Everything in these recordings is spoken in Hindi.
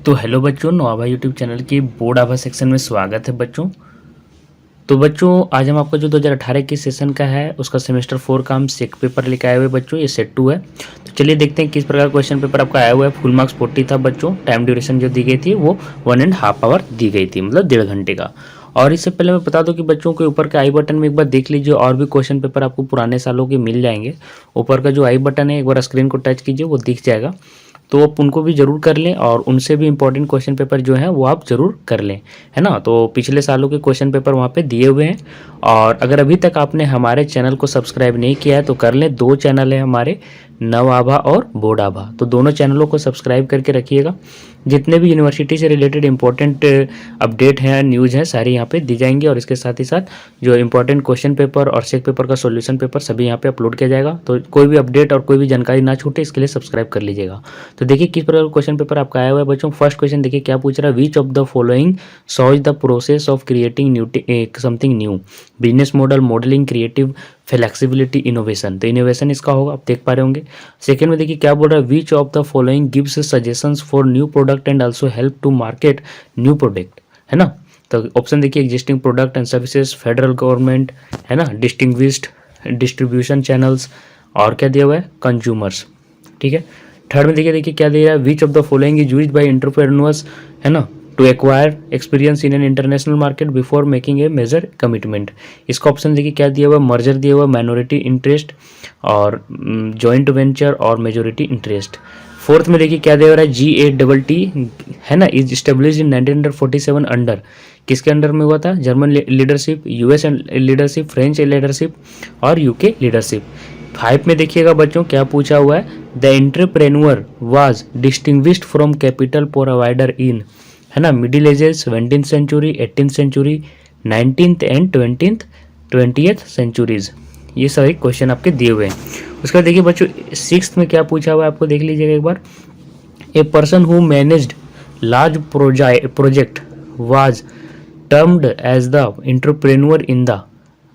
तो हेलो बच्चों, नोआभा यूट्यूब चैनल के बोर्ड आभा सेक्शन में स्वागत है बच्चों। तो बच्चों आज हम आपका जो 2018 के सेशन का है उसका सेमेस्टर 4 का हम सेक पेपर लेके आए हुए बच्चों। ये सेट 2 है। तो चलिए देखते हैं किस प्रकार क्वेश्चन पेपर आपका आया हुआ है। फुल मार्क्स 40 था बच्चों। टाइम ड्यूरेशन जो दी गई थी वो 1.5 आवर दी गई थी, मतलब 1.5 घंटे का। और इससे पहले मैं बता दूं कि बच्चों के ऊपर के आई बटन में एक बार देख लीजिए, और भी क्वेश्चन पेपर आपको पुराने सालों के मिल जाएंगे। ऊपर का जो आई बटन है एक बार स्क्रीन को टच कीजिए, वो दिख जाएगा। तो आप उनको भी ज़रूर कर लें और उनसे भी इंपॉर्टेंट क्वेश्चन पेपर जो हैं वो आप ज़रूर कर लें, है ना। तो पिछले सालों के क्वेश्चन पेपर वहाँ पे दिए हुए हैं। और अगर अभी तक आपने हमारे चैनल को सब्सक्राइब नहीं किया है तो कर लें। 2 चैनल है हमारे, नवआभा और बोर्ड आभा। तो दोनों चैनलों को सब्सक्राइब करके रखिएगा। जितने भी यूनिवर्सिटी से रिलेटेड इंपॉर्टेंट अपडेट हैं, न्यूज़ हैं, सारी यहाँ पे दी जाएंगी। और इसके साथ ही साथ जो इंपॉर्टेंट क्वेश्चन पेपर और सेक पेपर का सॉल्यूशन पेपर सभी यहाँ पे अपलोड किया जाएगा। तो कोई भी अपडेट और कोई भी जानकारी ना छूटे, इसके लिए सब्सक्राइब कर लीजिएगा। तो देखिए किस प्रकार क्वेश्चन पेपर आपका आया हुआ है बच्चों। फर्स्ट क्वेश्चन देखिए क्या पूछ रहा है। Which of the following shows the process of creating something new, business model, modelling, creative, flexibility, innovation. तो इनोवेशन इसका होगा, आप देख पा रहे होंगे। सेकंड में देखिए क्या बोल रहा है। Which of the following gives suggestions for new product and also help to market new product, है ना। तो ऑप्शन देखिए existing product and services, federal government, है ना, डिस्टिंग्विश्ड डिस्ट्रीब्यूशन चैनल्स, और क्या दिया हुआ है, कंज्यूमर्स। ठीक है। थर्ड में देखिए क्या दे रहा है। Which of the following is used by entrepreneurs, है ना, to acquire experience in an international market before making a major commitment. इसका ऑप्शन देखिए क्या दिया हुआ, मर्जर दिया हुआ, माइनॉरिटी इंटरेस्ट और जॉइंट वेंचर और मेजोरिटी इंटरेस्ट। फोर्थ में देखिए क्या दिया रहा है, GATT, है ना, इज स्टेब्लिश इन 1947 अंडर, किसके अंडर में हुआ था, German leadership, US leadership, French leadership और UK लीडरशिप। 5 में देखिएगा बच्चों क्या पूछा हुआ है। The entrepreneur was distinguished from capital provider in, है ना, middle ages, 17th century, 18th century, 19th and 20th centuries. ये सारे क्वेश्चन आपके दिए हुए हैं। उसके बाद देखिए बच्चों 6th में क्या पूछा हुआ है आपको, देख लीजिएगा एक बार। A person who managed large project was termed as the entrepreneur in the.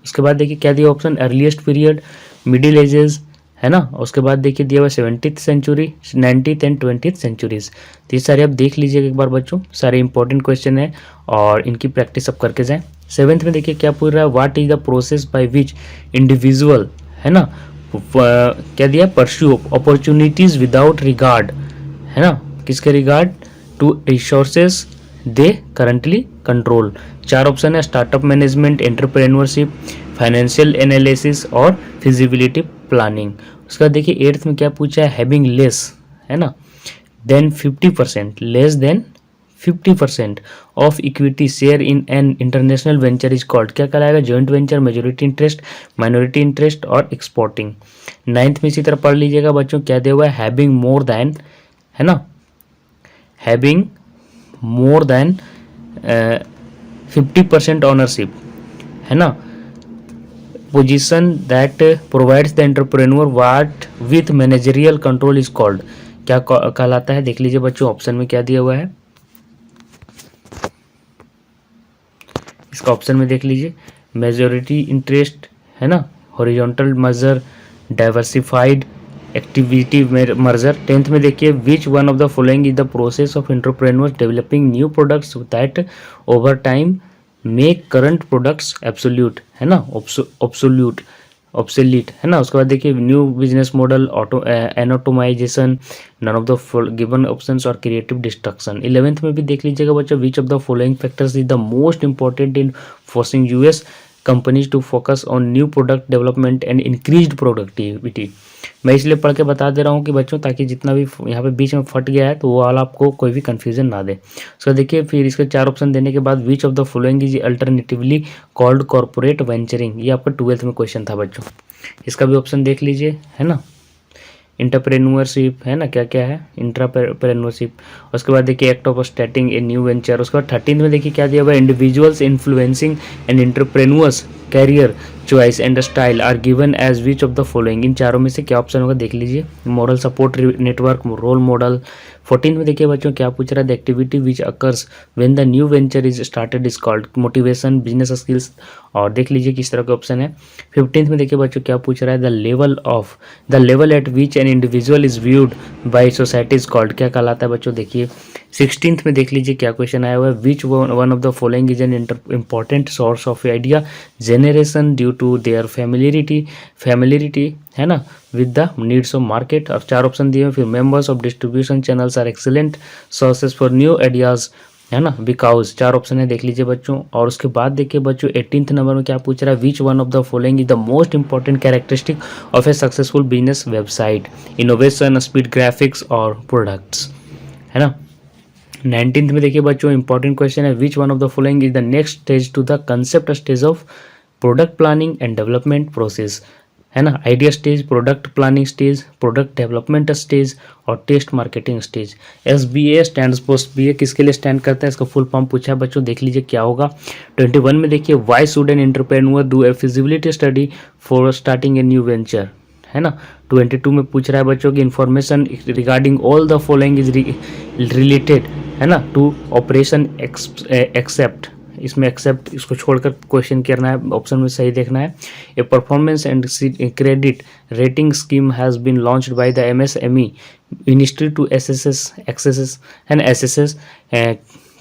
उसके बाद देखिए क्या दिया option, earliest period, middle ages, है ना। उसके बाद देखिए दिया हुआ 17th century, 19th and 20th centuries. तो ये सारे आप देख लीजिएगा एक बार बच्चों, सारे इंपॉर्टेंट क्वेश्चन है और इनकी प्रैक्टिस आप करके जाएं। 7th में देखिए क्या पूछ रहा है। What is the process by which individual, है ना, क्या दिया, परस्यू अपॉर्चुनिटीज विदाउट रिगार्ड, है ना, किसके regard, to resources they currently control. 4 option है, startup management, entrepreneurship, financial analysis और फिजिबिलिटी प्लानिंग। उसके बाद देखिए 8th में क्या पूछा है, हैविंग लेस, है ना, than 50%, less than 50% of equity share in an international venture is called, क्या कहलाएगा, joint venture, majority interest, minority interest और एक्सपोर्टिंग। 9th में इसी तरह पढ़ लीजिएगा बच्चों क्या दिया हुआ है, हैविंग मोर देन, है ना, हैविंग मोर देन 50% ऑनरशिप, है ना, position that provides the entrepreneur what with managerial control is called, क्या कहलाता है, देख लीजिए बच्चों ऑप्शन में क्या दिया हुआ है। इसका ऑप्शन में देख लीजिए, मेजोरिटी इंटरेस्ट, है ना, horizontal merger, diversified activity merger. 10th में देखिए which one of the following is the process of entrepreneurs developing new products that over time make current products absolute, है ना, ऑब्सोल्यूट, है ना। उसके बाद देखिए new business model, anatomization, none of the given options और क्रिएटिव डिस्ट्रक्शन। 11th में भी देख लीजिएगा बच्चों, which of the following factors is the most important in forcing US companies to focus on new product development and increased productivity. मैं इसलिए पढ़ के बता दे रहा हूँ कि बच्चों ताकि जितना भी यहाँ पे बीच में फट गया है तो वो वाला आपको कोई भी कंफ्यूजन ना दे। उसका देखिए फिर इसके 4 ऑप्शन देने के बाद विच of the following is alternatively called corporate venturing, ये आपका 12th में क्वेश्चन था बच्चों। इसका भी ऑप्शन देख लीजिए, है ना, इंटरप्रेन्योरशिप, है ना, क्या क्या है, इंट्राप्रेन्योरशिप। उसके बाद देखिए act of starting a new venture. उसके बाद 13th में देखिए क्या दिया हुआ है, individuals influencing and entrepreneurs career choice and style are given as which of the following, इन चारों में से क्या ऑप्शन होगा देख लीजिए। Moral support network, role model. 14 में देखिए बच्चों क्या पूछ रहा है, the activity which occurs when the new venture is started is called, motivation, business skills, और देख लीजिए किस तरह के ऑप्शन है। 15 में देखिए बच्चों क्या पूछ रहा है, the level eight which an individual is viewed by society is called, क्या कहलाता है बच्चों देखिए। 16 में देख लीजिए क्या क्वेश्चन आया हुआ है, which one of the following is an important source of idea generation due to their familiarity है ना with the needs of market, और 4 ऑप्शन दिए हुए। फिर members of distribution channels are excellent sources for new ideas है ना, बिकॉज 4 ऑप्शन है देख लीजिए बच्चों। और उसके बाद देखिए बच्चों 18th नंबर में क्या पूछ रहा है, which one of the following is the most important characteristic of a successful business website, innovation, speed, graphics और प्रोडक्ट्स है ना। 19th में देखिए बच्चों इंपॉर्टेंट क्वेश्चन है, which one of the following is the next stage to the concept stage of product planning and development process है ना, idea stage, product planning stage, product development stage और test marketing stage. SBA stand for BA किसके लिए स्टैंड करता है, इसका फुल फॉर्म पूछा है बच्चों, देख लीजिए क्या होगा। 21 में देखिए, why should an entrepreneur do a feasibility study for starting a new venture है ना। 22 में पूछ रहा है बच्चों की information regarding all the following is related है ना टू ऑपरेशन एक्सेप्ट, इसमें एक्सेप्ट इसको छोड़कर क्वेश्चन करना है, ऑप्शन में सही देखना है। A performance and credit rating scheme has been launched by the MSME ministry to access and assess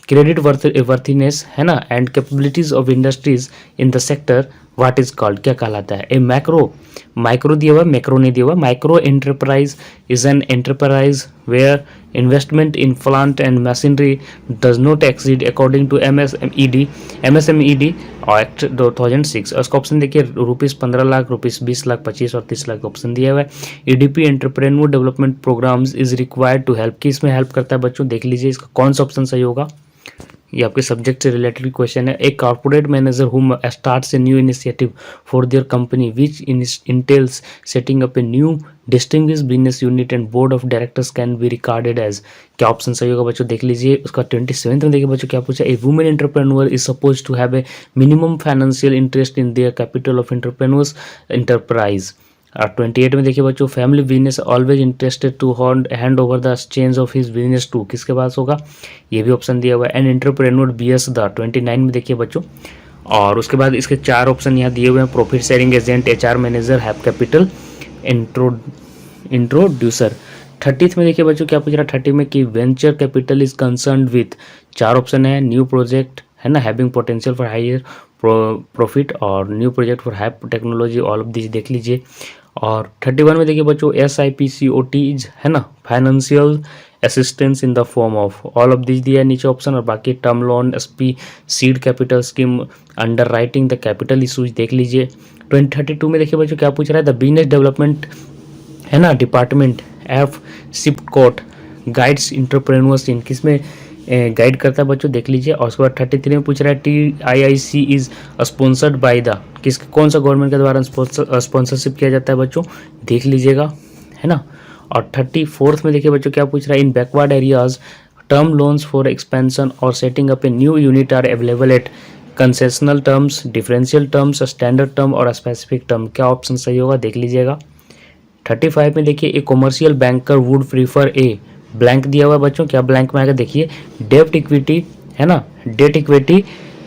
credit worthiness है ना and capabilities of industries in the sector, what is called, क्या कहलाता है। ए माइक्रो दिया हुआ, मैक्रो नहीं दिया हुआ। Micro enterprise is an enterprise where investment in plant and machinery does not exceed according to MSMED act 2006। उसका ऑप्शन देखिए, ₹15 लाख, ₹20 लाख, 25 और 30 लाख ऑप्शन दिया हुआ है। EDP entrepreneur development programmes is required to help, किस में हेल्प करता है बच्चों, देख लीजिए इसका कौन सा ऑप्शन सही होगा, ये आपके सब्जेक्ट से रिलेटेड क्वेश्चन है। A corporate manager who starts a new initiative for their company which entails setting up a new distinguished business unit and board of directors can be regarded as, क्या ऑप्शन सही होगा बच्चों, देख लीजिए। उसका 27th में देखिए बच्चों क्या पूछा, a women entrepreneur is suppose to have a minimum financial interest in their capital of entrepreneurs enterprise. 28 में देखिए बच्चों, family business always interested to hand over the change of his business to, किसके पास होगा, ये भी ऑप्शन दिया हुआ है। एन एंटरप्रेन्योर BS द 29 में देखिए बच्चों। और उसके बाद इसके 4 ऑप्शन यहाँ दिए हुए हैं, profit sharing agent, HR manager, have capital, introducer. 30th में देखिए बच्चों क्या पूछ रहा है, 30 में कि venture capital is concern with, 4 option है, न्यू प्रोजेक्ट है ना having potential for higher profit और new project for high technology, all of this देख लीजिए। और 31 में देखिए बच्चों, SIPCOT है ना financial assistance in the form of, all of this दिया है नीचे ऑप्शन। और बाकी term loan, SP seed capital scheme, under writing the capital issues देख लीजिए। 32 में देखिए बच्चों क्या पूछ रहा है, द बिजनेस डेवलपमेंट है ना डिपार्टमेंट SIPCOT गाइड्स इंटरप्रेन्योर्स इन, किसमें गाइड करता है बच्चों देख लीजिए। और उसके बाद 33 में पूछ रहा है, TIIC is sponsored by the, किस कौन सा गवर्नमेंट के द्वारा स्पॉन्सरशिप किया जाता है बच्चों, देख लीजिएगा है ना। और 34th में देखिए बच्चों क्या पूछ रहा है, in backward areas term loans for expansion और setting up a new unit are available at concessional terms, differential terms, standard term और स्पेसिफिक टर्म, क्या ऑप्शन सही होगा देख लीजिएगा। 35 में देखिए, a commercial banker would prefer a, blank दिया हुआ है बच्चों, क्या ब्लैंक में आएगा देखिए, डेब्ट इक्विटी है ना, debt equity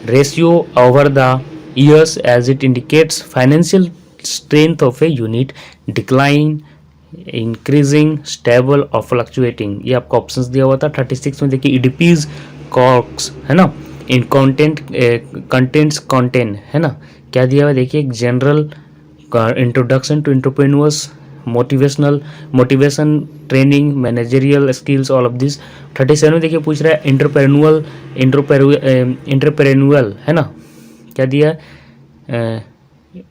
ratio over the years as it indicates financial strength of a unit, decline, increasing, stable और फ्लक्चुएटिंग, ये आपका ऑप्शंस दिया हुआ था। 36 में देखिए, EDPs कॉक्स है ना इन कंटेंट्स है ना, क्या दिया हुआ है देखिए, general introduction to entrepreneurs, motivation training, managerial skills, all of this. 37 में देखिए पूछ रहा है, इंटरप्रेन्युअल है ना, क्या दिया है,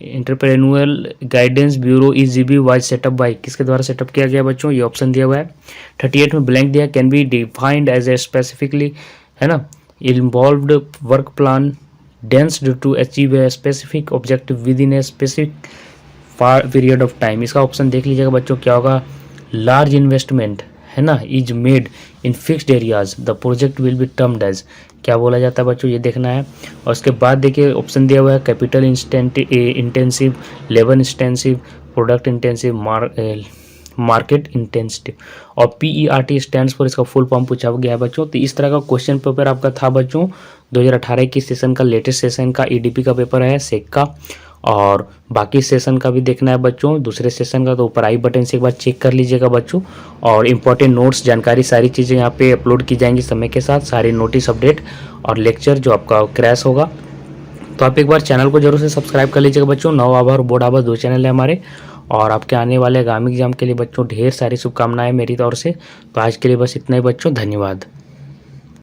entrepreneurial guidance bureau EGB was set up by, किसके द्वारा सेटअप किया गया बच्चों, ये ऑप्शन दिया हुआ है। 38 में ब्लैंक दिया, can be defined as a specifically है ना involved work plan dense to achieve a specific objective within a specific period of time, इसका ऑप्शन देख लीजिएगा बच्चों क्या होगा, लार्ज इन्वेस्टमेंट है ना is made in fixed areas, the project will be termed as, क्या बोला जाता है बच्चों, ये देखना है। और उसके बाद देखिए ऑप्शन दिया हुआ है capital intensive, labour intensive, product intensive, market intensive, और PERT स्टैंड्स फॉर इसका फुल फॉर्म पूछा गया है बच्चों। तो इस तरह का क्वेश्चन पेपर आपका था बच्चों 2018 की सेशन का, लेटेस्ट सेशन का EDP का पेपर है सेक का। और बाकी सेशन का भी देखना है बच्चों, दूसरे सेशन का, तो ऊपर आई बटन से एक बार चेक कर लीजिएगा बच्चों। और इंपॉर्टेंट नोट्स, जानकारी, सारी चीज़ें यहाँ पे अपलोड की जाएंगी समय के साथ, सारी नोटिस अपडेट और लेक्चर जो आपका क्रैश होगा। तो आप एक बार चैनल को जरूर से सब्सक्राइब कर लीजिएगा बच्चों। नव आभा और बोर्ड आभा 2 चैनल है हमारे। और आपके आने वाले आगामी एग्जाम के लिए बच्चों ढेर सारी शुभकामनाएं मेरी तरफ से। तो आज के लिए बस इतना ही बच्चों, धन्यवाद।